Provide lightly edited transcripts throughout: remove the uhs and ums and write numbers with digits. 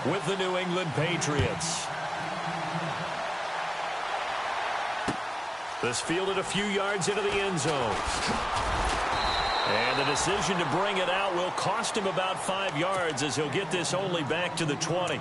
with the New England Patriots. This fielded a few yards into the end zone. And the decision to bring it out will cost him about 5 yards as he'll get this only back to the 20.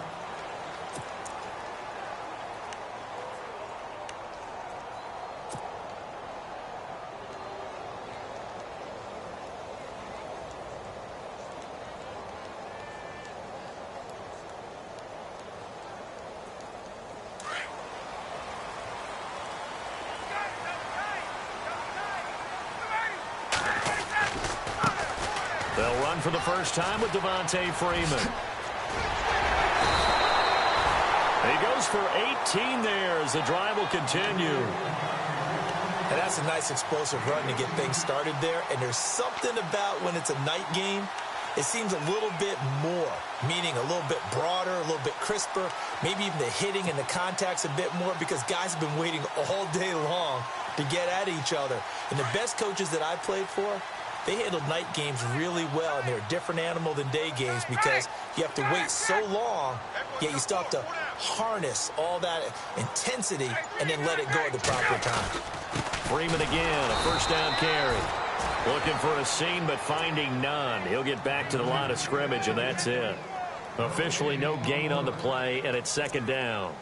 They'll run for the first time with Devontae Freeman. He goes for 18 there as the drive will continue. And that's a nice explosive run to get things started there. And there's something about when it's a night game, it seems a little bit more, meaning a little bit broader, a little bit crisper, maybe even the hitting and the contact's a bit more because guys have been waiting all day long to get at each other. And the best coaches that I played for, they handle night games really well, and they're a different animal than day games because you have to wait so long, yet you still have to harness all that intensity and then let it go at the proper time. Freeman again, a first down carry. Looking for a seam, but finding none. He'll get back to the line of scrimmage, and that's it. Officially no gain on the play, and it's second down.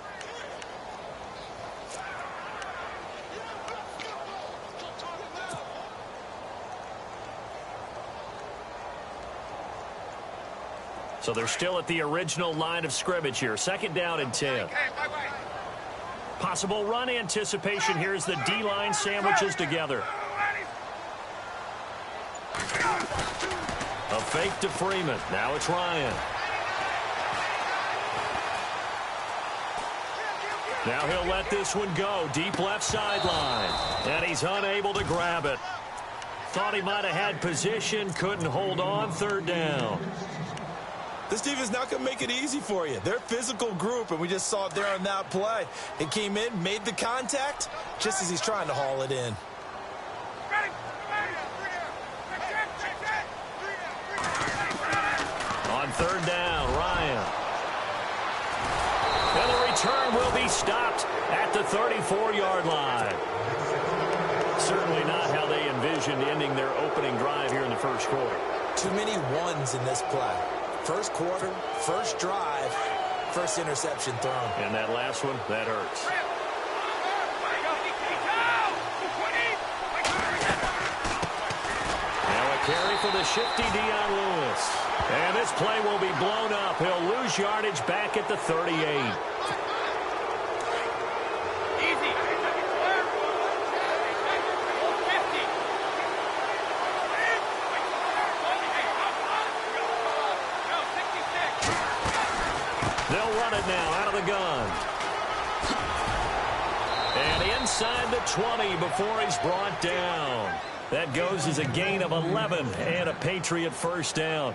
So they're still at the original line of scrimmage here. Second down and 10. Possible run anticipation here as the D-line sandwiches together. A fake to Freeman. Now it's Ryan. Now he'll let this one go. Deep left sideline. And he's unable to grab it. Thought he might have had position. Couldn't hold on. Third down. This defense is not going to make it easy for you. They're a physical group, and we just saw it there on that play. It came in, made the contact, just as he's trying to haul it in. On third down, Ryan. And the return will be stopped at the 34-yard line. Certainly not how they envisioned ending their opening drive here in the first quarter. Too many ones in this play. First quarter, first drive, first interception thrown. And that last one, that hurts. Now a carry for the shifty Dion Lewis. And this play will be blown up. He'll lose yardage back at the 38. Now out of the gun. And inside the 20 before he's brought down. That goes as a gain of 11 and a Patriot first down.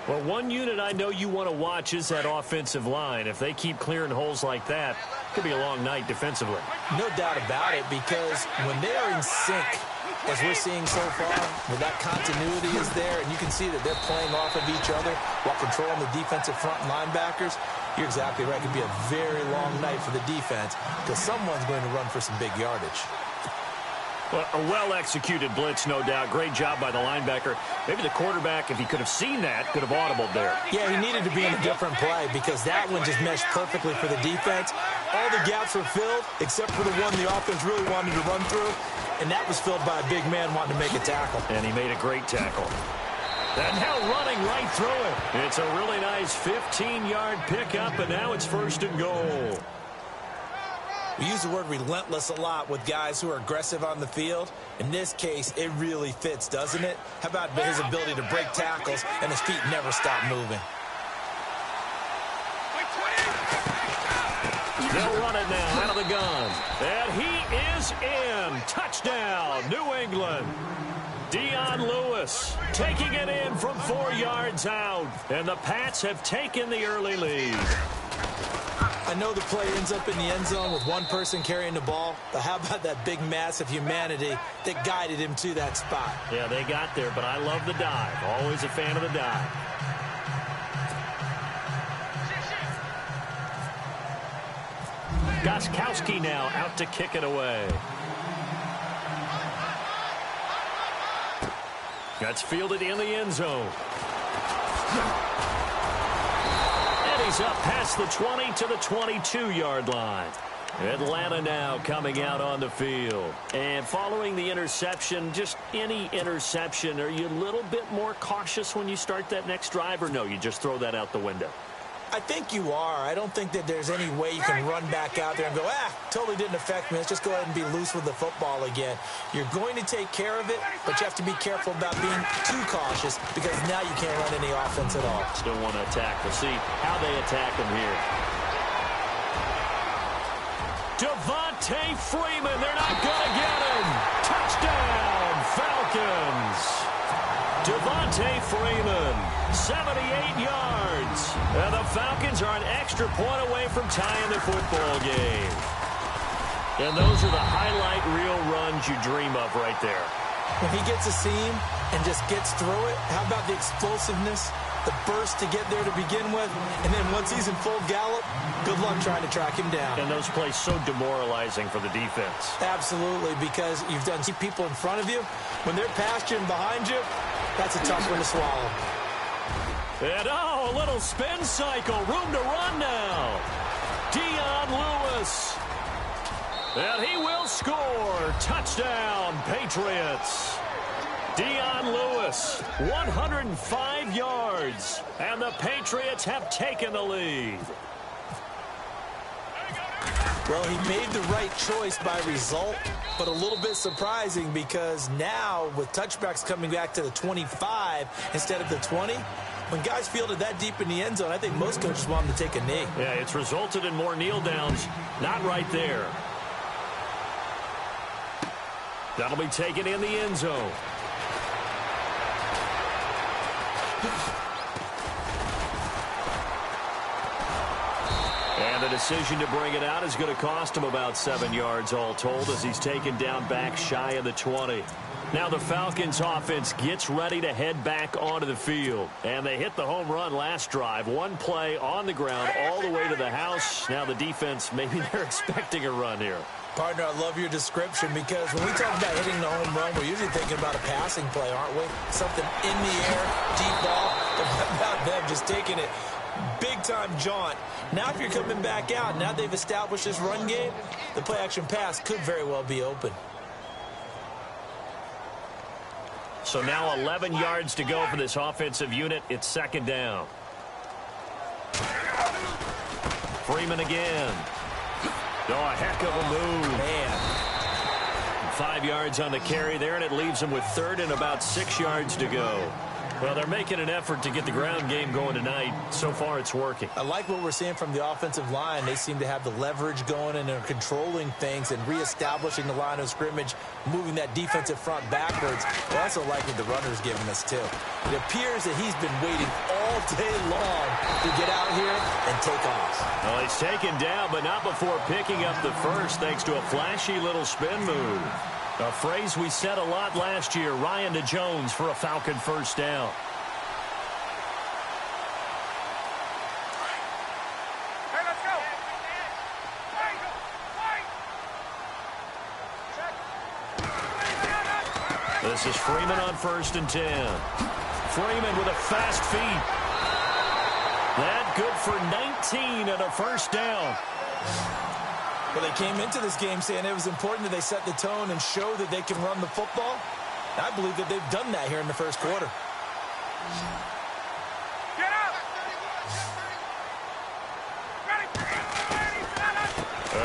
Well, one unit I know you want to watch is that offensive line. If they keep clearing holes like that, it could be a long night defensively. No doubt about it, because when they are in sync, as we're seeing so far, where that continuity is there, and you can see that they're playing off of each other while controlling the defensive front linebackers, you're exactly right. It could be a very long night for the defense because someone's going to run for some big yardage. Well, a well-executed blitz, no doubt. Great job by the linebacker. Maybe the quarterback, if he could have seen that, could have audibled there. Yeah, he needed to be in a different play because that one just meshed perfectly for the defense. All the gaps were filled except for the one the offense really wanted to run through, and that was filled by a big man wanting to make a tackle. And he made a great tackle. And now running right through it. It's a really nice 15-yard pickup, and now it's first and goal. We use the word relentless a lot with guys who are aggressive on the field. In this case, it really fits, doesn't it? How about his ability to break tackles and his feet never stop moving? They'll run it now out of the gun. And he is in. Touchdown, New England. Dion Lewis taking it in from 4 yards out. And the Pats have taken the early lead. I know the play ends up in the end zone with one person carrying the ball, but how about that big mass of humanity that guided him to that spot? Yeah, they got there, but I love the dive. Always a fan of the dive. Gostkowski now out to kick it away. That's fielded in the end zone. And he's up past the 20 to the 22-yard line. Atlanta now coming out on the field. And following the interception, just any interception, are you a little bit more cautious when you start that next drive, or no, you just throw that out the window? I think you are. I don't think that there's any way you can run back out there and go, totally didn't affect me. Let's just go ahead and be loose with the football again. You're going to take care of it, but you have to be careful about being too cautious because now you can't run any offense at all. Still want to attack. We'll see how they attack him here. Devontae Freeman, they're not going to get him. Touchdown, Falcons. Devontae Freeman, 78 yards. And the Falcons are an extra point away from tying the football game. And those are the highlight reel runs you dream of right there. When he gets a seam and just gets through it, how about the explosiveness, the burst to get there to begin with, and then once he's in full gallop, good luck trying to track him down. And those plays so demoralizing for the defense. Absolutely, because you've done people in front of you. When they're past you and behind you, that's a tough one to swallow. And a little spin cycle. Room to run now. Dion Lewis. And he will score. Touchdown, Patriots. Dion Lewis, 105 yards. And the Patriots have taken the lead. Well, he made the right choice by result, but a little bit surprising because now with touchbacks coming back to the 25 instead of the 20, when guys fielded that deep in the end zone, I think most coaches want them to take a knee. Yeah, it's resulted in more kneel downs. Not right there. That'll be taken in the end zone. And the decision to bring it out is going to cost him about 7 yards all told as he's taken down back shy of the 20. Now the Falcons offense gets ready to head back onto the field. And they hit the home run last drive. One play on the ground all the way to the house. Now the defense, maybe they're expecting a run here. Partner, I love your description because when we talk about hitting the home run, we're usually thinking about a passing play, aren't we? Something in the air, deep ball, but what about them just taking it big-time jaunt. Now if you're coming back out, now they've established this run game, the play-action pass could very well be open. So now 11 yards to go for this offensive unit. It's second down. Freeman again. Oh, a heck of a move. Man. 5 yards on the carry there, and it leaves him with third and about 6 yards to go. Well, they're making an effort to get the ground game going tonight. So far, it's working. I like what we're seeing from the offensive line. They seem to have the leverage going and are controlling things and reestablishing the line of scrimmage, moving that defensive front backwards. I also like what the runner's giving us, too. It appears that he's been waiting all day long to get out here and take off. Well, he's taken down, but not before picking up the first, thanks to a flashy little spin move. A phrase we said a lot last year, Ryan to Jones for a Falcon first down. Hey, let's go. This is Freeman on 1st and 10. Freeman with a fast feet. That good for 19 and a first down. Well, they came into this game saying it was important that they set the tone and show that they can run the football. I believe that they've done that here in the first quarter. Get up.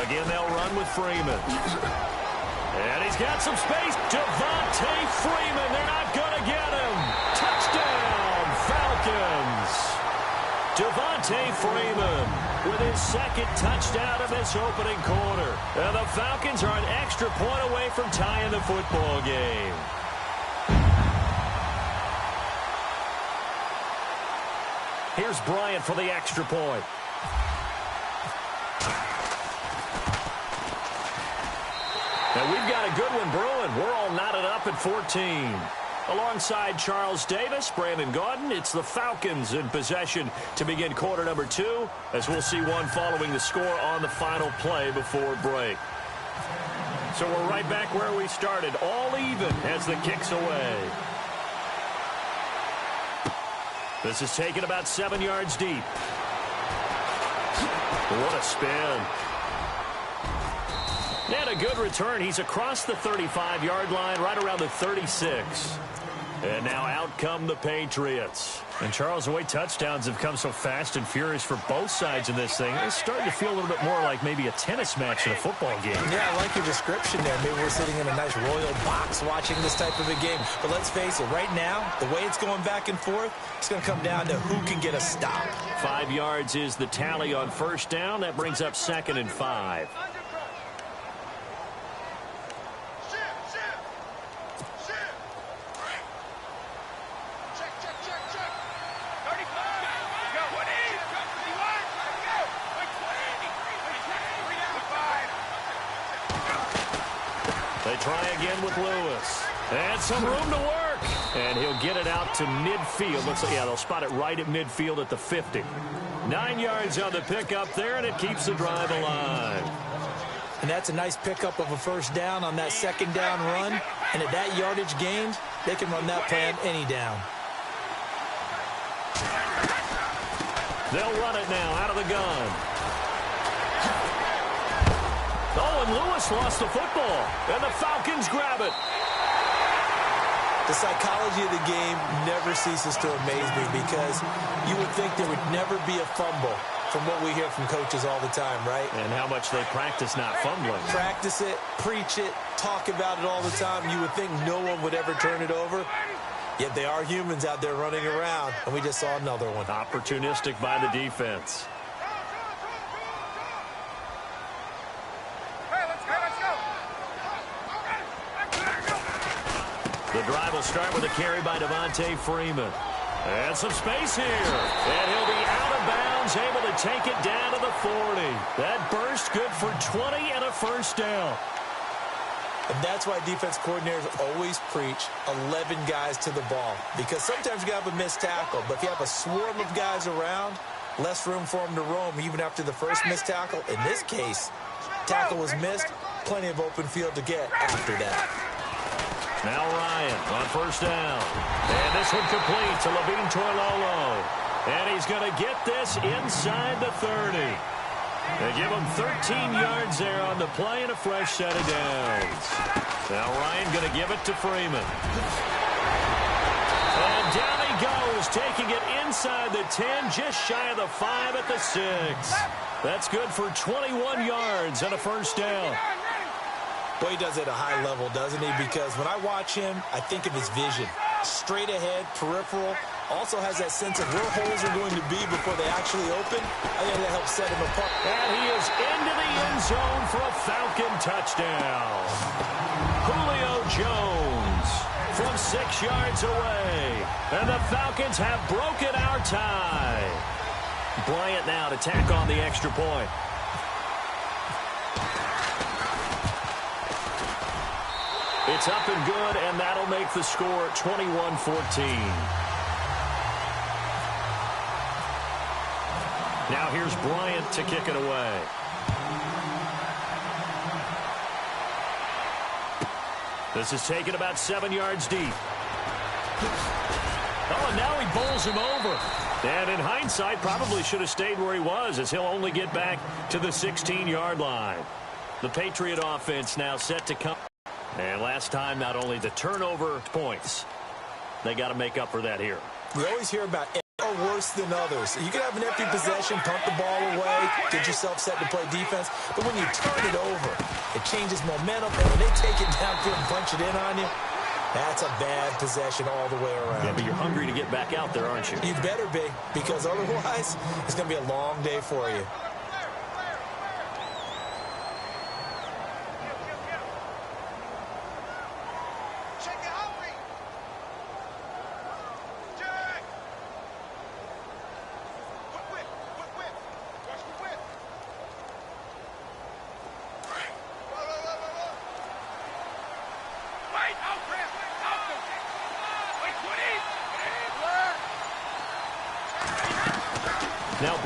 Again, they'll run with Freeman. And he's got some space. Devontae Freeman, they're not going to get him. Touchdown, Falcons. Devontae Freeman with his second touchdown of this opening quarter. And the Falcons are an extra point away from tying the football game. Here's Bryant for the extra point. And we've got a good one brewing. We're all knotted up at 14. Alongside Charles Davis, Brandon Gaudin, it's the Falcons in possession to begin quarter number 2, as we'll see one following the score on the final play before break. So we're right back where we started, all even as the kick's away. This is taken about 7 yards deep. What a spin. And a good return. He's across the 35-yard line, right around the 36. And now out come the Patriots. And Charles, the way touchdowns have come so fast and furious for both sides in this thing, it's starting to feel a little bit more like maybe a tennis match in a football game. Yeah, I like your description there. Maybe we're sitting in a nice royal box watching this type of a game. But let's face it, right now, the way it's going back and forth, it's going to come down to who can get a stop. 5 yards is the tally on first down. That brings up 2nd and 5. They try again with Lewis. And some room to work. And he'll get it out to midfield. Looks like, yeah, they'll spot it right at midfield at the 50. 9 yards on the pickup there, and it keeps the drive alive. And that's a nice pickup of a first down on that second down run. And at that yardage gained, they can run that play on any down. They'll run it now out of the gun. Oh, and Lewis lost the football. And the Falcons grab it. The psychology of the game never ceases to amaze me because you would think there would never be a fumble from what we hear from coaches all the time, right? And how much they practice not fumbling. Practice it, preach it, talk about it all the time. You would think no one would ever turn it over. Yet they are humans out there running around, and we just saw another one. Opportunistic by the defense. The drive will start with a carry by Devontae Freeman. And some space here. And he'll be out of bounds, able to take it down to the 40. That burst good for 20 and a first down. And that's why defense coordinators always preach 11 guys to the ball. Because sometimes you have a missed tackle, but if you have a swarm of guys around, less room for them to roam even after the first missed tackle. In this case, tackle was missed, plenty of open field to get after that. Now Ryan on first down. And this one complete to Levine Toilolo. And he's going to get this inside the 30. They give him 13 yards there on the play and a fresh set of downs. Now Ryan going to give it to Freeman. And down he goes, taking it inside the 10, just shy of the 5 at the 6. That's good for 21 yards and a first down. Well, he does it at a high level, doesn't he? Because when I watch him, I think of his vision. Straight ahead, peripheral. Also has that sense of where holes are going to be before they actually open. I think that helps set him apart. And he is into the end zone for a Falcon touchdown. Julio Jones from 6 yards away. And the Falcons have broken our tie. Bryant now to tack on the extra point. It's up and good, and that'll make the score 21-14. Now here's Bryant to kick it away. This is taken about 7 yards deep. Oh, and now he bowls him over. And in hindsight, probably should have stayed where he was, as he'll only get back to the 16-yard line. The Patriot offense now set to come. And last time, not only the turnover points, they got to make up for that here. We always hear about are worse than others. You can have an empty possession, punt the ball away, get yourself set to play defense. But when you turn it over, it changes momentum. And when they take it downfield and punch it in on you, that's a bad possession all the way around. Yeah, but you're hungry to get back out there, aren't you? You better be, because otherwise, it's going to be a long day for you.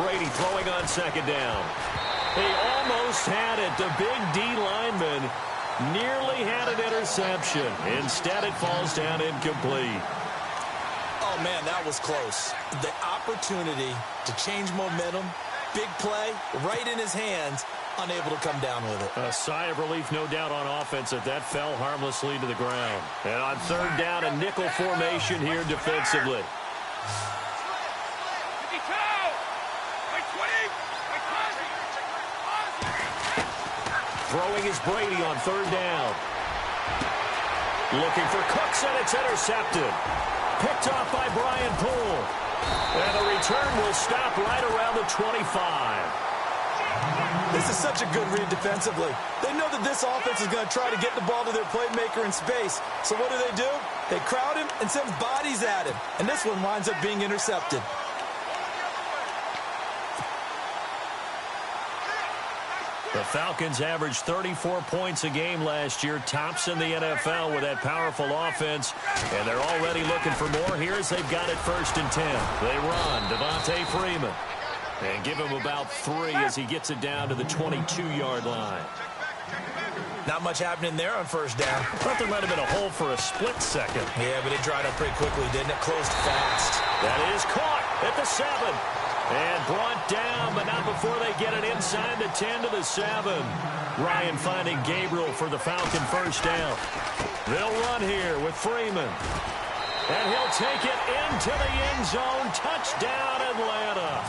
Brady throwing on second down. He almost had it. The big D lineman nearly had an interception. Instead, it falls down incomplete. Oh, man, that was close. The opportunity to change momentum, big play, right in his hands, unable to come down with it. A sigh of relief, no doubt, on offense that fell harmlessly to the ground. And on third down, a nickel formation here defensively. Throwing is Brady on third down. Looking for Cooks, and it's intercepted. Picked off by Brian Poole. And the return will stop right around the 25. This is such a good read defensively. They know that this offense is going to try to get the ball to their playmaker in space. So what do? They crowd him and send bodies at him. And this one winds up being intercepted. The Falcons averaged 34 points a game last year, tops in the NFL with that powerful offense, and they're already looking for more here as they've got it 1st and 10. They run Devontae Freeman and give him about 3 as he gets it down to the 22-yard line. Not much happening there on first down. Thought there might have been a hole for a split second. Yeah, but it dried up pretty quickly, didn't it? Closed fast. That is caught at the 7. And brought down, but not before they get it inside the 10 to the 7. Ryan finding Gabriel for the Falcon first down. They'll run here with Freeman. And he'll take it into the end zone. Touchdown, Atlanta.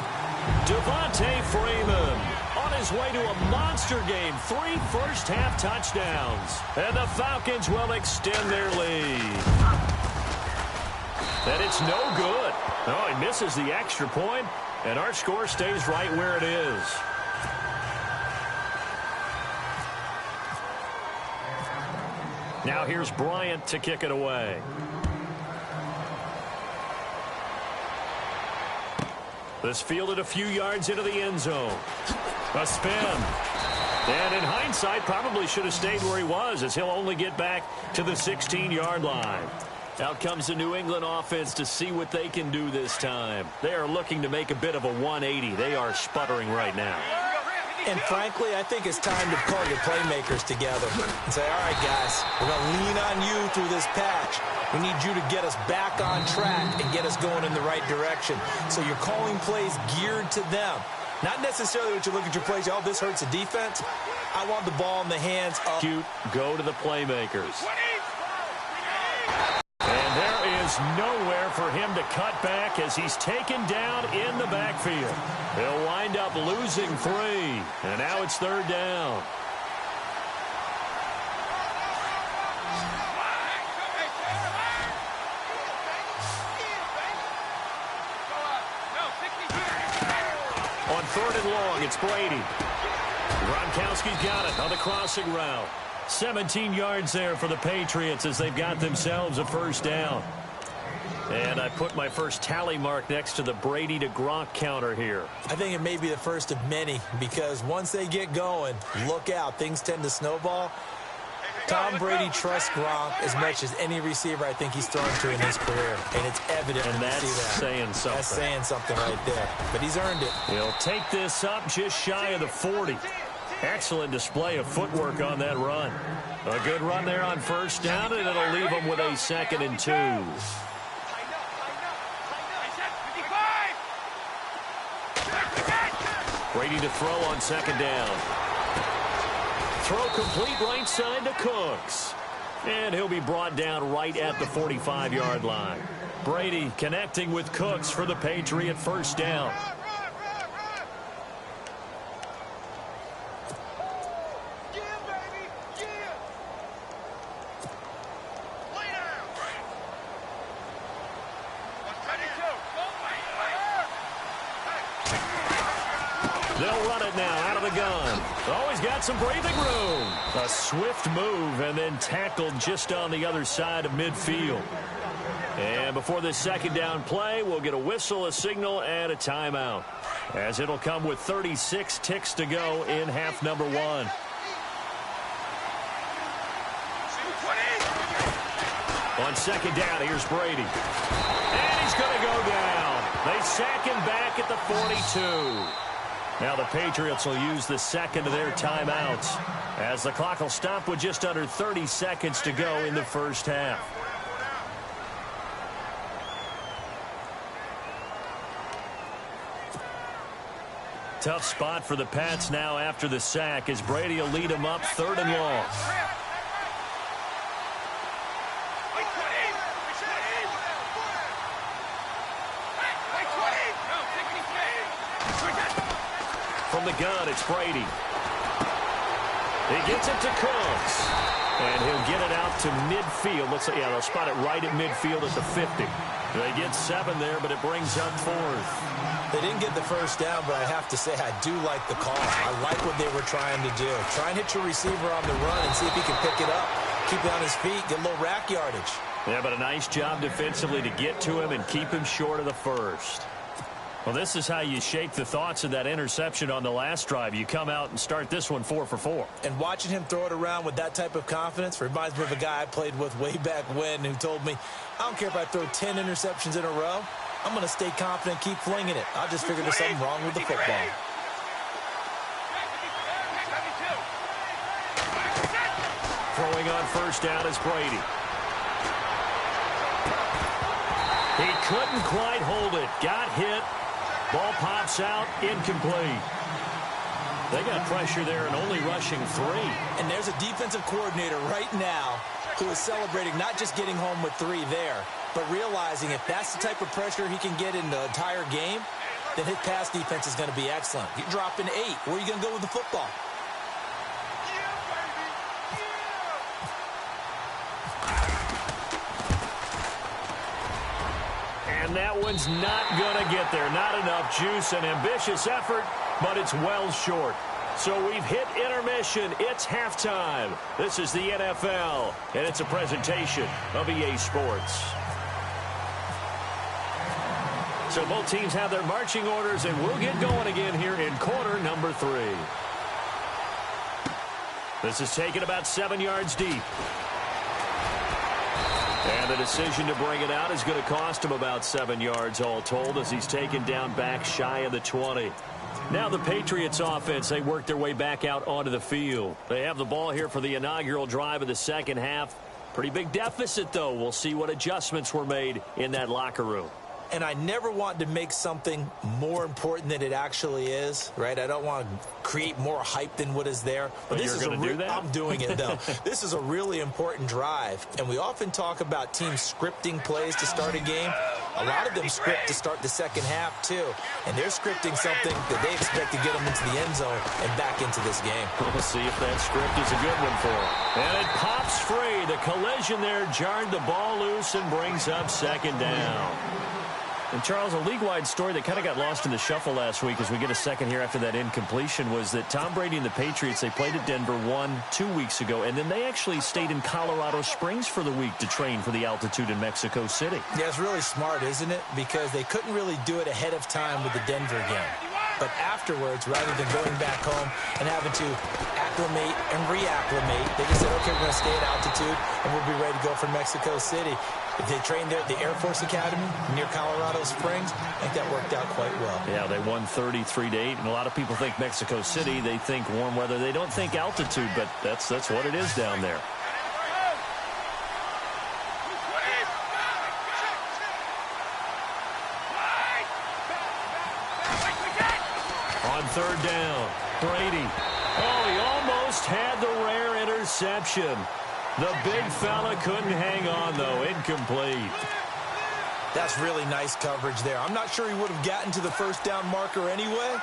Devontae Freeman on his way to a monster game. 3 first-half touchdowns. And the Falcons will extend their lead. And it's no good. Oh, he misses the extra point. And our score stays right where it is. Now here's Bryant to kick it away. This fielded a few yards into the end zone. A spin. And in hindsight, probably should have stayed where he was, as he'll only get back to the 16-yard line. Out comes the New England offense to see what they can do this time. They are looking to make a bit of a 180. They are sputtering right now. And frankly, I think it's time to call your playmakers together and say, all right, guys, we're going to lean on you through this patch. We need you to get us back on track and get us going in the right direction. So you're calling plays geared to them. Not necessarily what you look at your plays, oh, this hurts the defense. I want the ball in the hands of... Go to the playmakers. And there is nowhere for him to cut back as he's taken down in the backfield. He'll wind up losing 3. And now it's third down. On 3rd and long, it's Brady. Gronkowski's got it on the crossing route. 17 yards there for the Patriots as they've got themselves a first down. And I put my first tally mark next to the Brady to Gronk counter here. I think it may be the first of many because once they get going, look out. Things tend to snowball. Tom Brady trusts Gronk as much as any receiver I think he's thrown to in his career. And it's evident and when that's you see that. Saying something. That's saying something right there. But he's earned it. He'll take this up just shy of the 40. Excellent display of footwork on that run. A good run there on first down, and it'll leave him with a 2nd and 2. Brady to throw on 2nd down. Throw complete right side to Cooks. And he'll be brought down right at the 45-yard line. Brady connecting with Cooks for the Patriot first down. They'll run it now out of the gun. Oh, he's got some breathing room. A swift move and then tackled just on the other side of midfield. And before this 2nd down play, we'll get a whistle, a signal, and a timeout, as it'll come with 36 ticks to go in half number 1. On 2nd down, here's Brady. And he's going to go down. They sack him back at the 42. Now the Patriots will use the second of their timeouts as the clock will stop with just under 30 seconds to go in the first half. Tough spot for the Pats now after the sack as Brady will lead them up 3rd and long. From the gun, it's Brady. He gets it to Cooks. And he'll get it out to midfield. Looks like, yeah, they'll spot it right at midfield at the 50. They get 7 there, but it brings up 4th. They didn't get the first down, but I have to say I do like the call. I like what they were trying to do. Try and hit your receiver on the run and see if he can pick it up. Keep it on his feet, get a little rack yardage. Yeah, but a nice job defensively to get to him and keep him short of the first. Well, this is how you shake the thoughts of that interception on the last drive. You come out and start this one 4 for 4. And watching him throw it around with that type of confidence reminds me of a guy I played with way back when who told me, I don't care if I throw 10 interceptions in a row. I'm going to stay confident, keep flinging it. I just figured there's something wrong with the football. Throwing on first down is Brady. He couldn't quite hold it. Got hit. Ball pops out, incomplete. They got pressure there and only rushing 3. And there's a defensive coordinator right now who is celebrating not just getting home with 3 there, but realizing if that's the type of pressure he can get in the entire game, then his pass defense is going to be excellent. You're dropping 8. Where are you going to go with the football? And that one's not going to get there. Not enough juice, an ambitious effort, but it's well short. So we've hit intermission. It's halftime. This is the NFL, and it's a presentation of EA Sports. So both teams have their marching orders, and we'll get going again here in quarter number 3. This is taken about 7 yards deep. And the decision to bring it out is going to cost him about 7 yards all told as he's taken down back shy of the 20. Now the Patriots offense, they work their way back out onto the field. They have the ball here for the inaugural drive of the second half. Pretty big deficit, though. We'll see what adjustments were made in that locker room. And I never want to make something more important than it actually is, right? I don't want to create more hype than what is there. But this is going to do that? I'm doing it, though. This is a really important drive. And we often talk about teams scripting plays to start a game. A lot of them script to start the second half, too. And they're scripting something that they expect to get them into the end zone and back into this game. We'll see if that script is a good one for them. And it pops free. The collision there jarred the ball loose and brings up second down. And, Charles, a league-wide story that kind of got lost in the shuffle last week as we get a second here after that incompletion was that Tom Brady and the Patriots, they played at Denver 2 weeks ago, and then they actually stayed in Colorado Springs for the week to train for the altitude in Mexico City. Yeah, it's really smart, isn't it? Because they couldn't really do it ahead of time with the Denver game. But afterwards, rather than going back home and having to acclimate and reacclimate, they just said, okay, we're going to stay at altitude, and we'll be ready to go for Mexico City. If they trained there at the Air Force Academy near Colorado Springs, I think that worked out quite well. Yeah, they won 33-8, and a lot of people think Mexico City. They think warm weather. They don't think altitude, but that's what it is down there. On third down, Brady. Oh, he almost had the rare interception. The big fella couldn't hang on, though. Incomplete. That's really nice coverage there. I'm not sure he would have gotten to the first down marker anyway,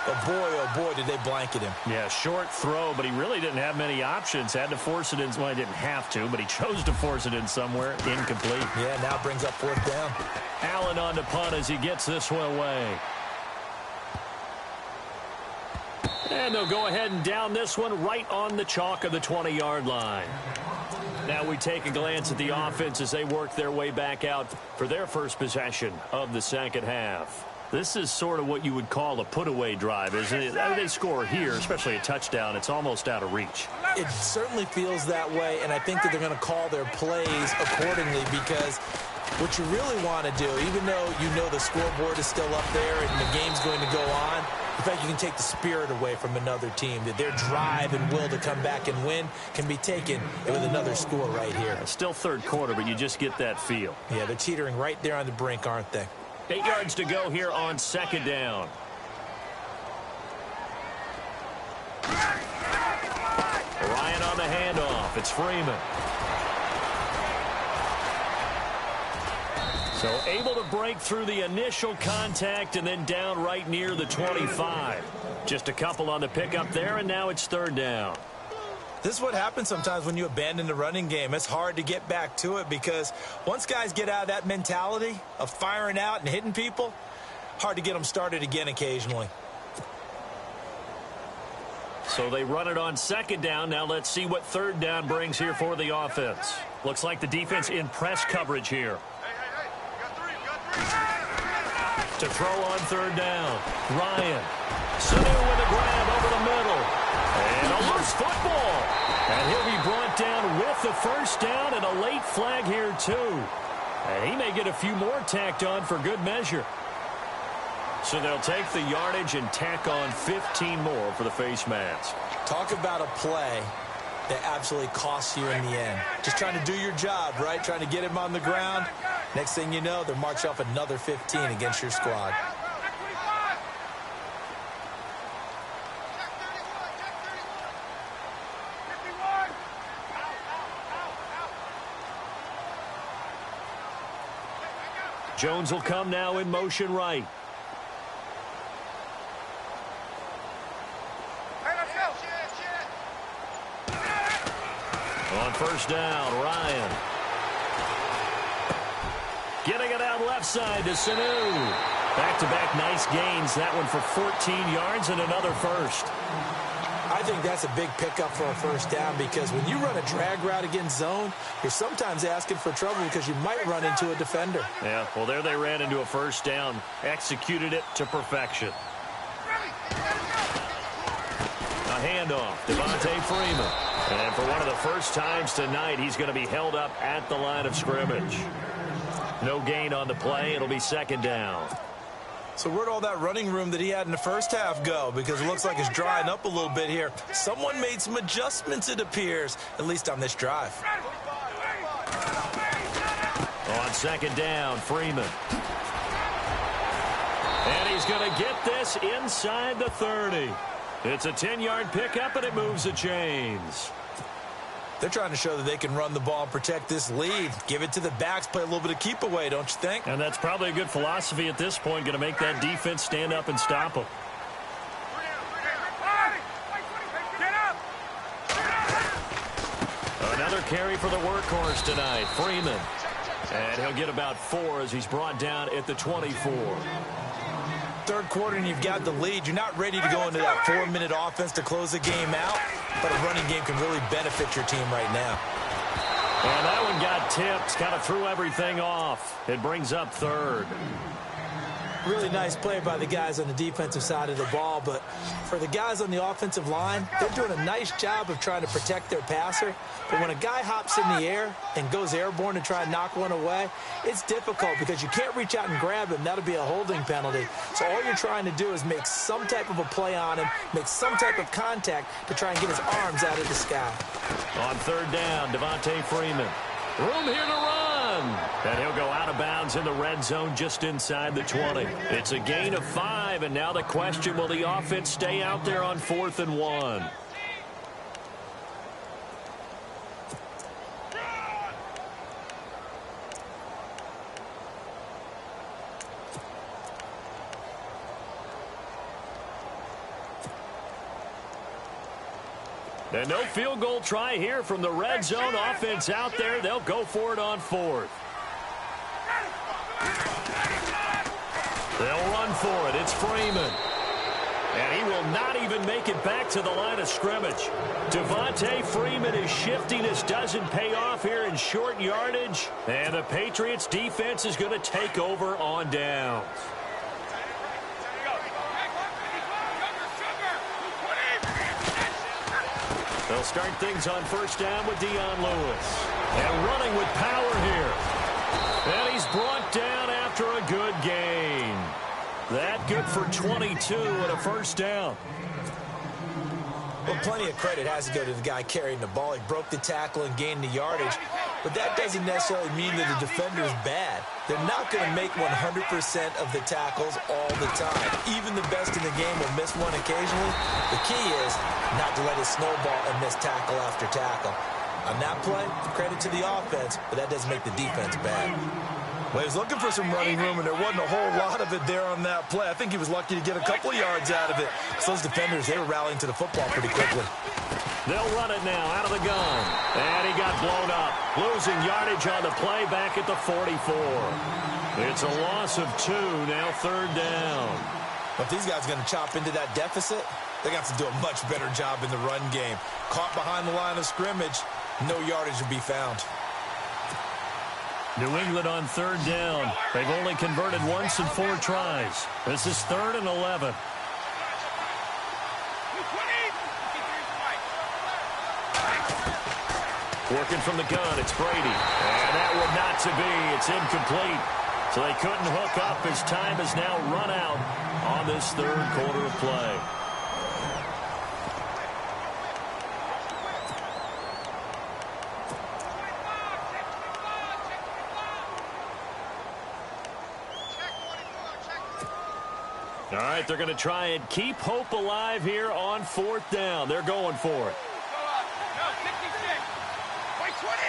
but boy, oh boy, did they blanket him. Yeah, short throw, but he really didn't have many options. Had to force it in. Well, he didn't have to, but he chose to force it in somewhere. Incomplete. Yeah, now brings up fourth down. Allen on the punt as he gets this one away. And they'll go ahead and down this one right on the chalk of the 20-yard line. Now we take a glance at the offense as they work their way back out for their first possession of the second half. This is sort of what you would call a put-away drive, isn't it? They score here, especially a touchdown. It's almost out of reach. It certainly feels that way, and I think that they're going to call their plays accordingly because What you really want to do, even though you know the scoreboard is still up there and the game's going to go on, in fact, you can take the spirit away from another team, that their drive and will to come back and win can be taken with another score right here. Still third quarter, but you just get that feel. Yeah, they're teetering right there on the brink, aren't they? 8 yards to go here on second down. Ryan on the handoff. It's Freeman. So able to break through the initial contact and then down right near the 25. Just a couple on the pickup there, and now it's third down. This is what happens sometimes when you abandon the running game. It's hard to get back to it because once guys get out of that mentality of firing out and hitting people, hard to get them started again occasionally. So they run it on second down. Now let's see what third down brings here for the offense. Looks like the defense in press coverage here. To throw on third down, Ryan. Sanu with a grab over the middle. And a loose football. And he'll be brought down with the first down and a late flag here too. And he may get a few more tacked on for good measure. So they'll take the yardage and tack on 15 more for the face mask. Talk about a play that absolutely costs you in the end. Just trying to do your job, right? Trying to get him on the ground. Next thing you know, they're marching off another 15 against your squad. Jones will come now in motion right. On first down, Ryan. Getting it out left side to Sanu. Back-to-back nice gains. That one for 14 yards and another first. I think that's a big pickup for a first down because when you run a drag route against zone, you're sometimes asking for trouble because you might run into a defender. Yeah, well, there they ran into a first down. Executed it to perfection. A handoff, Devontae Freeman. And for one of the first times tonight, he's going to be held up at the line of scrimmage. No gain on the play. It'll be second down. So where'd all that running room that he had in the first half go? Because it looks like it's drying up a little bit here. Someone made some adjustments, it appears, at least on this drive. On second down, Freeman. And he's going to get this inside the 30. It's a 10-yard pickup, and it moves the chains. They're trying to show that they can run the ball and protect this lead. Give it to the backs, play a little bit of keep away, don't you think? And that's probably a good philosophy at this point, going to make that defense stand up and stop them. Another carry for the workhorse tonight, Freeman. And he'll get about 4 as he's brought down at the 24. Third quarter and you've got the lead. You're not ready to go into that 4-minute offense to close the game out, but a running game can really benefit your team right now. And that one got tipped, kind of threw everything off. It brings up third. Really nice play by the guys on the defensive side of the ball, but for the guys on the offensive line, they're doing a nice job of trying to protect their passer. But when a guy hops in the air and goes airborne to try and knock one away, it's difficult because you can't reach out and grab him. That'll be a holding penalty. So all you're trying to do is make some type of a play on him, make some type of contact to try and get his arms out of the sky. On third down, Devontae Freeman. Room here to run. And he'll go out of bounds in the red zone just inside the 20. It's a gain of 5, and now the question, will the offense stay out there on 4th and 1? And no field goal try here from the red zone. Offense out there. They'll go for it on 4th. They'll run for it. It's Freeman. And he will not even make it back to the line of scrimmage. Devontae Freeman is shifting. This doesn't pay off here in short yardage. And the Patriots defense is going to take over on downs. They'll start things on first down with Dion Lewis. And running with power here. And he's brought down after a good gain. That good for 22 and a first down. Well, plenty of credit has to go to the guy carrying the ball. He broke the tackle and gained the yardage. But that doesn't necessarily mean that the defender is bad. They're not going to make 100% of the tackles all the time. Even the best in the game will miss one occasionally. The key is not to let it snowball and miss tackle after tackle. On that play, credit to the offense, but that doesn't make the defense bad. Well, he was looking for some running room, and there wasn't a whole lot of it there on that play. I think he was lucky to get a couple of yards out of it. So those defenders, they were rallying to the football pretty quickly. They'll run it now out of the gun. And he got blown up. Losing yardage on the play back at the 44. It's a loss of 2, now third down. But these guys are going to chop into that deficit. They're going to have to do a much better job in the run game. Caught behind the line of scrimmage, no yardage will be found. New England on third down. They've only converted once in 4 tries. This is 3rd and 11. Working from the gun, it's Brady. And that one not to be. It's incomplete. So they couldn't hook up as time has now run out on this third quarter of play. All right, they're going to try and keep hope alive here on 4th down. They're going for it. No, 66. Wait, 20.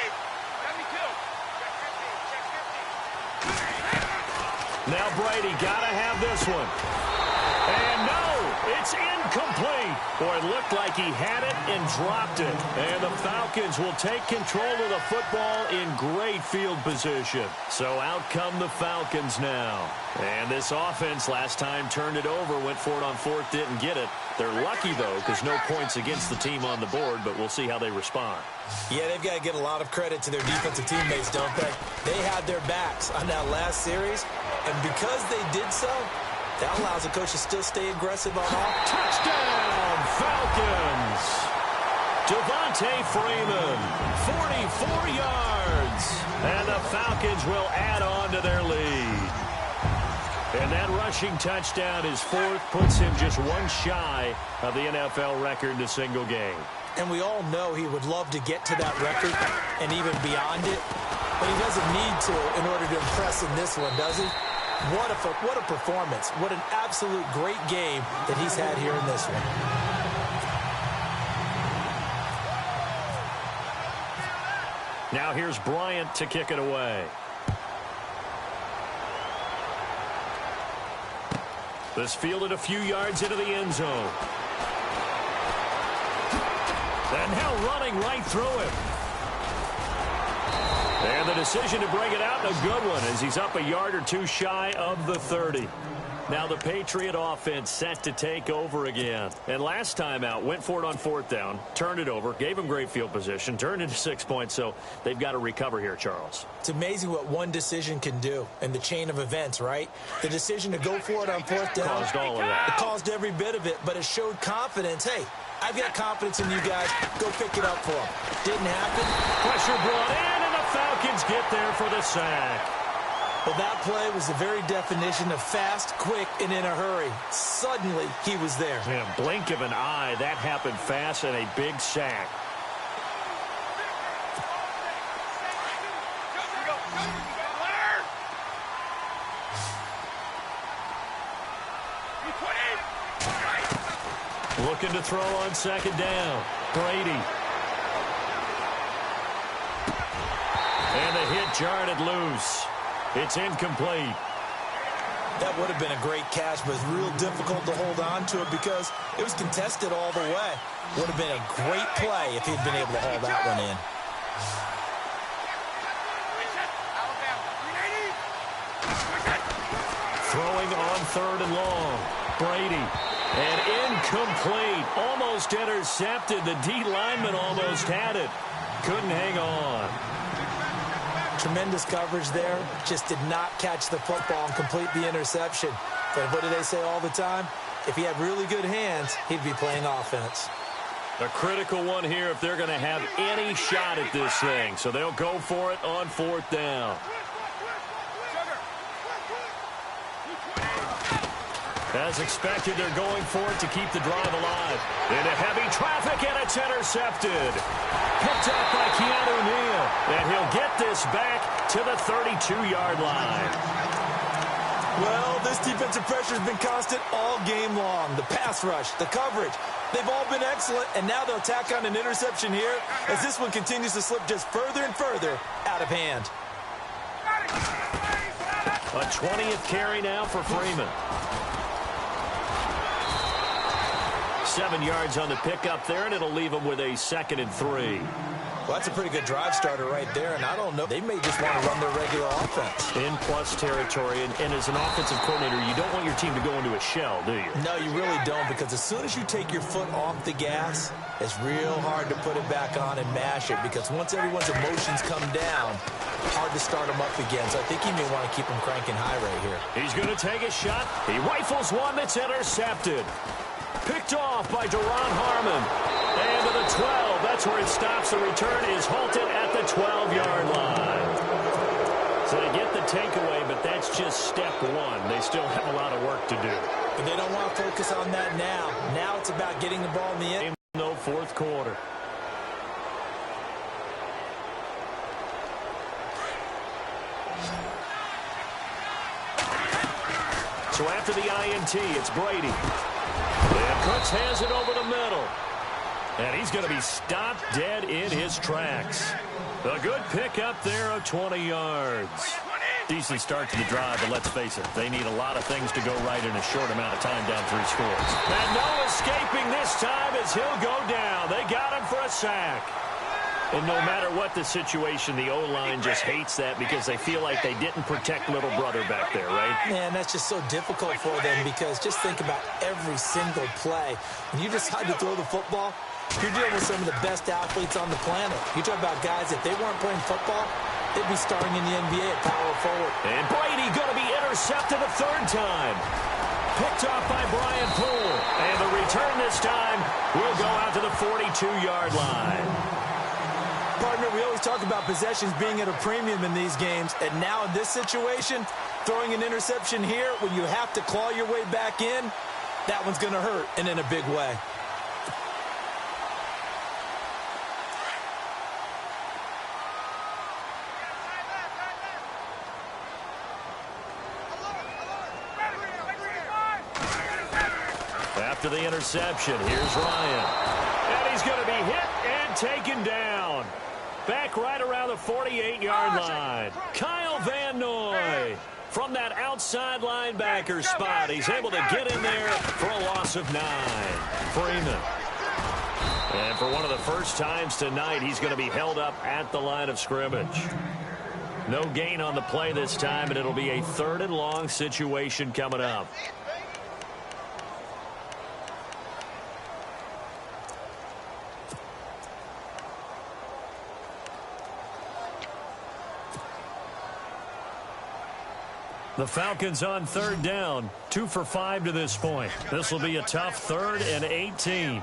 72. Now Brady got to have this one. And no, it's incomplete. Boy, it looked like he had it and dropped it. And the Falcons will take control of the football in great field position. So out come the Falcons now. And this offense last time turned it over, went for it on 4th, didn't get it. They're lucky, though, because no points against the team on the board, but we'll see how they respond. Yeah, they've got to get a lot of credit to their defensive teammates, don't they? They had their backs on that last series, and because they did so, that allows the coach to still stay aggressive on offense. Touchdown, Falcons! Devontae Freeman, 44 yards. And the Falcons will add on to their lead. And that rushing touchdown is 4th, puts him just one shy of the NFL record in a single game. And we all know he would love to get to that record and even beyond it, but he doesn't need to in order to impress in this one, does he? What a performance. What an absolute great game that he's had here in this one. Now here's Bryant to kick it away. This fielded a few yards into the end zone. And now running right through him. And the decision to bring it out, a good one, as he's up a yard or 2 shy of the 30. Now the Patriot offense set to take over again. And last time out, went for it on 4th down, turned it over, gave him great field position, turned into 6 points, so they've got to recover here, Charles. It's amazing what one decision can do in the chain of events, right? The decision to go for it on 4th down. Caused all of that. It caused every bit of it, but it showed confidence. Hey, I've got confidence in you guys. Go pick it up for them. Didn't happen. Pressure brought in, and the Falcons get there for the sack. Well, that play was the very definition of fast, quick, and in a hurry. Suddenly, he was there. In a blink of an eye, that happened fast and a big sack. Looking to throw on 2nd down. Brady. And the hit jarred it loose. It's incomplete. That would have been a great catch, but it's real difficult to hold on to it because it was contested all the way. Would have been a great play if he'd been able to hold that one in. Throwing on 3rd and long. Brady. And incomplete. Almost intercepted. The D lineman almost had it. Couldn't hang on. Tremendous coverage there. Just did not catch the football and complete the interception. But what do they say all the time? If he had really good hands, he'd be playing offense. A critical one here if they're going to have any shot at this thing. So they'll go for it on 4th down. As expected, they're going for it to keep the drive alive. Into heavy traffic, and it's intercepted. Picked up by Keanu Neal, and he'll get this back to the 32-yard line. Well, this defensive pressure has been constant all game long. The pass rush, the coverage, they've all been excellent, and now they'll tack on an interception here as this one continues to slip just further and further out of hand. A 20th carry now for Freeman. 7 yards on the pickup there, and it'll leave him with a 2nd and 3. Well, that's a pretty good drive starter right there, and I don't know. They may just want to run their regular offense. In plus territory, and as an offensive coordinator, you don't want your team to go into a shell, do you? No, you really don't, because as soon as you take your foot off the gas, it's real hard to put it back on and mash it, because once everyone's emotions come down, hard to start them up again. So I think you may want to keep them cranking high right here. He's going to take a shot. He rifles one that's intercepted. Picked off by Duron Harmon. And to the 12. That's where it stops. The return is halted at the 12-yard line. So they get the takeaway, but that's just step one. They still have a lot of work to do. But they don't want to focus on that now. Now it's about getting the ball in the end. No fourth quarter. So after the INT, it's Brady. And Cooks has it over the middle. And he's going to be stopped dead in his tracks. A good pickup there of 20 yards. Decent start to the drive, but let's face it, they need a lot of things to go right in a short amount of time down 3 scores. And no escaping this time as he'll go down. They got him for a sack. And no matter what the situation, the O-line just hates that because they feel like they didn't protect little brother back there, right? Man, that's just so difficult for them because just think about every single play. When you decide to throw the football, you're dealing with some of the best athletes on the planet. You talk about guys, if they weren't playing football, they'd be starting in the NBA at power forward. And Brady going to be intercepted a 3rd time. Picked off by Brian Poole. And the return this time will go out to the 42-yard line. Partner, we always talk about possessions being at a premium in these games, and now in this situation, throwing an interception here when you have to claw your way back in, that one's going to hurt, and in a big way. After the interception, here's Ryan. And he's going to be hit and taken down. Back right around the 48-yard line. Kyle Van Noy from that outside linebacker spot. He's able to get in there for a loss of 9. Freeman. And for one of the first times tonight, he's going to be held up at the line of scrimmage. No gain on the play this time, and it'll be a 3rd and long situation coming up. The Falcons on 3rd down, 2 for 5 to this point. This will be a tough 3rd and 18.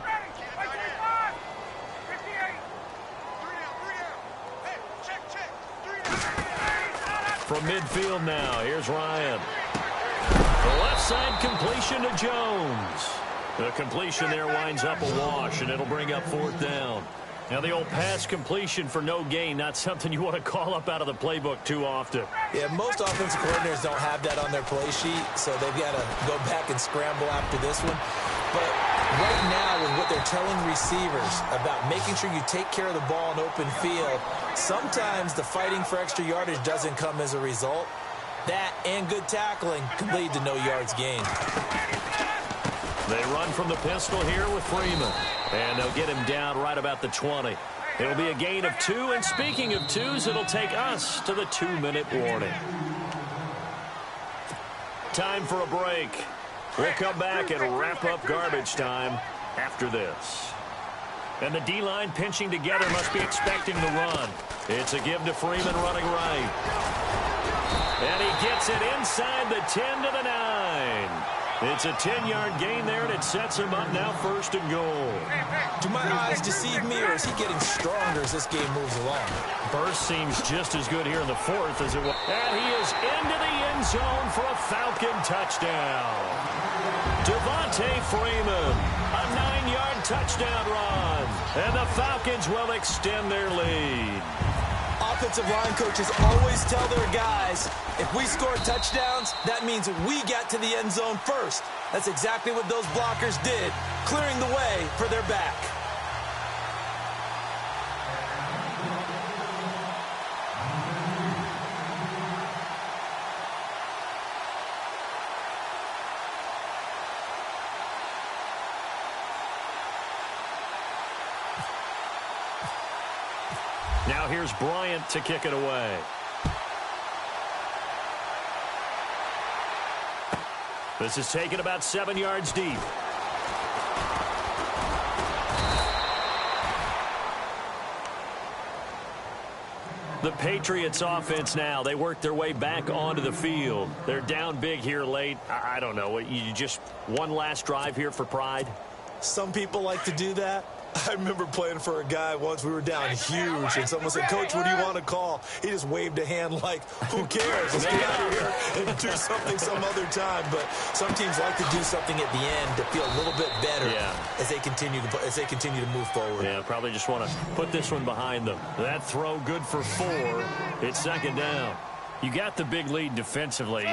From midfield now, here's Ryan. The left side completion to Jones. The completion there winds up a wash, and it'll bring up 4th down. Now, the old pass completion for no gain, not something you want to call up out of the playbook too often. Yeah, most offensive coordinators don't have that on their play sheet, so they've got to go back and scramble after this one. But right now, with what they're telling receivers about making sure you take care of the ball in open field, sometimes the fighting for extra yardage doesn't come as a result. That and good tackling can lead to no yards gained. They run from the pistol here with Freeman. And they'll get him down right about the 20. It'll be a gain of 2. And speaking of 2s, it'll take us to the 2-minute warning. Time for a break. We'll come back and wrap up garbage time after this. And the D-line pinching together must be expecting the run. It's a give to Freeman running right. And he gets it inside the 10 to the 9. It's a 10-yard gain there, and it sets him up now 1st and goal. Do my eyes deceive me, or is he getting stronger as this game moves along? Burst seems just as good here in the 4th as it was. And he is into the end zone for a Falcon touchdown. Devontae Freeman, a 9-yard touchdown run. And the Falcons will extend their lead. Offensive line coaches always tell their guys, if we score touchdowns, that means we got to the end zone first. That's exactly what those blockers did, clearing the way for their back. Now here's Bryant to kick it away. This is taken about 7 yards deep. The Patriots offense now, they work their way back onto the field. They're down big here late. I don't know. You just one last drive here for pride? Some people like to do that. I remember playing for a guy once. We were down huge, and someone said, "Coach, what do you want to call?" He just waved a hand like, who cares? Let's get out of here and do something some other time. But some teams like to do something at the end to feel a little bit better as they continue to move forward. Yeah, probably just want to put this one behind them. That throw good for 4. It's second down. You got the big lead defensively,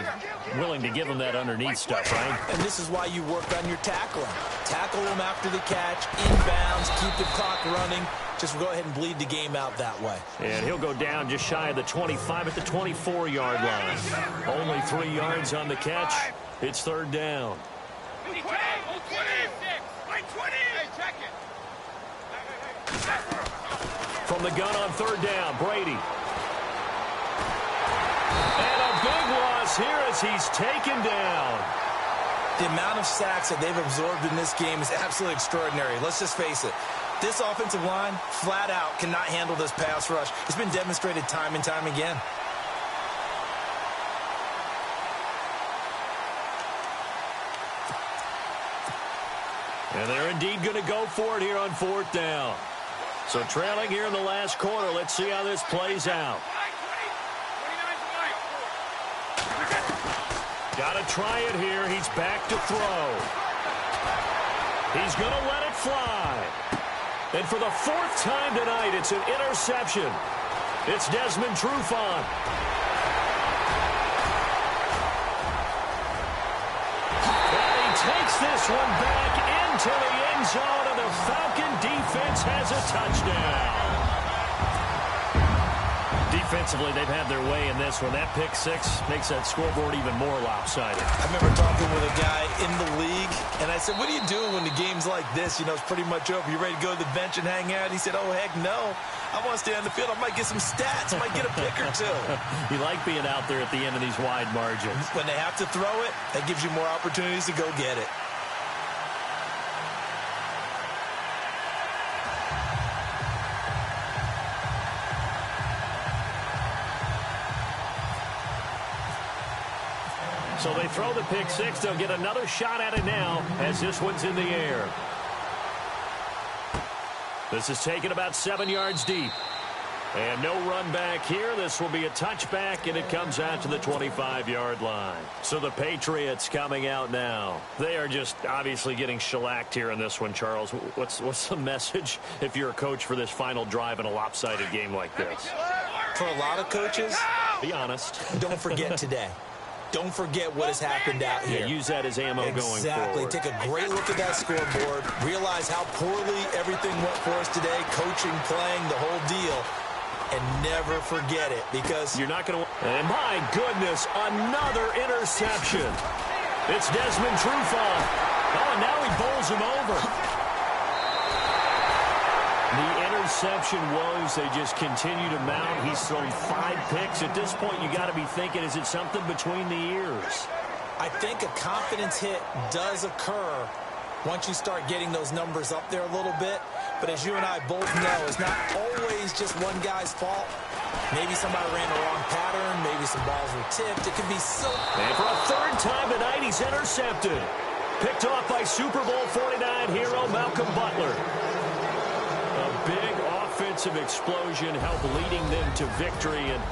willing to give them that underneath stuff, right? And this is why you work on your tackling. Tackle them after the catch, inbounds, keep the clock running. Just go ahead and bleed the game out that way. And he'll go down just shy of the 25 at the 24-yard line. Only 3 yards on the catch. It's third down. From the gun on third down, Brady. And a big loss here as he's taken down. The amount of sacks that they've absorbed in this game is absolutely extraordinary. Let's just face it. This offensive line, flat out, cannot handle this pass rush. It's been demonstrated time and time again. And they're indeed going to go for it here on fourth down. So trailing here in the last quarter. Let's see how this plays out. Got to try it here. He's back to throw. He's going to let it fly. And for the 4th time tonight, it's an interception. It's Desmond Trufant. And he takes this one back into the end zone, and the Falcon defense has a touchdown. Defensively, they've had their way in this one. That pick 6 makes that scoreboard even more lopsided. I remember talking with a guy in the league, and I said, what do you do when the game's like this? You know, it's pretty much over. You ready to go to the bench and hang out? He said, oh, heck no. I want to stay on the field. I might get some stats. I might get a pick or 2. You like being out there at the end of these wide margins. When they have to throw it, that gives you more opportunities to go get it. So they throw the pick 6. They'll get another shot at it now as this one's in the air. This is taken about 7 yards deep. And no run back here. This will be a touchback, and it comes out to the 25-yard line. So the Patriots coming out now. They are just obviously getting shellacked here in this one, Charles. What's the message if you're a coach for this final drive in a lopsided game like this? For a lot of coaches, be honest. Don't forget today. Don't forget what has happened out here. Yeah, use that as ammo going forward. Exactly. Take a great look at that scoreboard. Realize how poorly everything went for us today. Coaching, playing, the whole deal. And never forget it, because you're not going to. And my goodness, another interception. It's Desmond Trufant. Oh, and now he bowls him over. The interception woes, they just continue to mount. He's thrown 5 picks. At this point, you got to be thinking, is it something between the ears? I think a confidence hit does occur once you start getting those numbers up there a little bit. But as you and I both know, it's not always just one guy's fault. Maybe somebody ran the wrong pattern. Maybe some balls were tipped. It could be so. And for a 3rd time tonight, he's intercepted. Picked off by Super Bowl 49 hero Malcolm Butler. A big offensive explosion help leading them to victory. And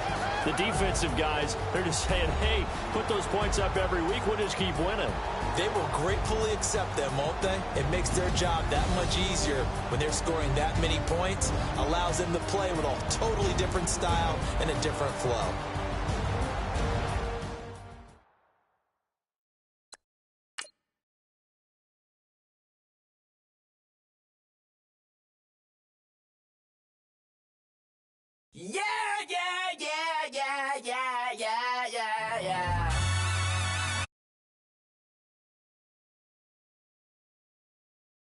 the defensive guys, they're just saying, hey, put those points up every week. We'll just keep winning. They will gratefully accept them, won't they? It makes their job that much easier when they're scoring that many points. Allows them to play with a totally different style and a different flow. Yeah, yeah, yeah, yeah, yeah, yeah, yeah, yeah.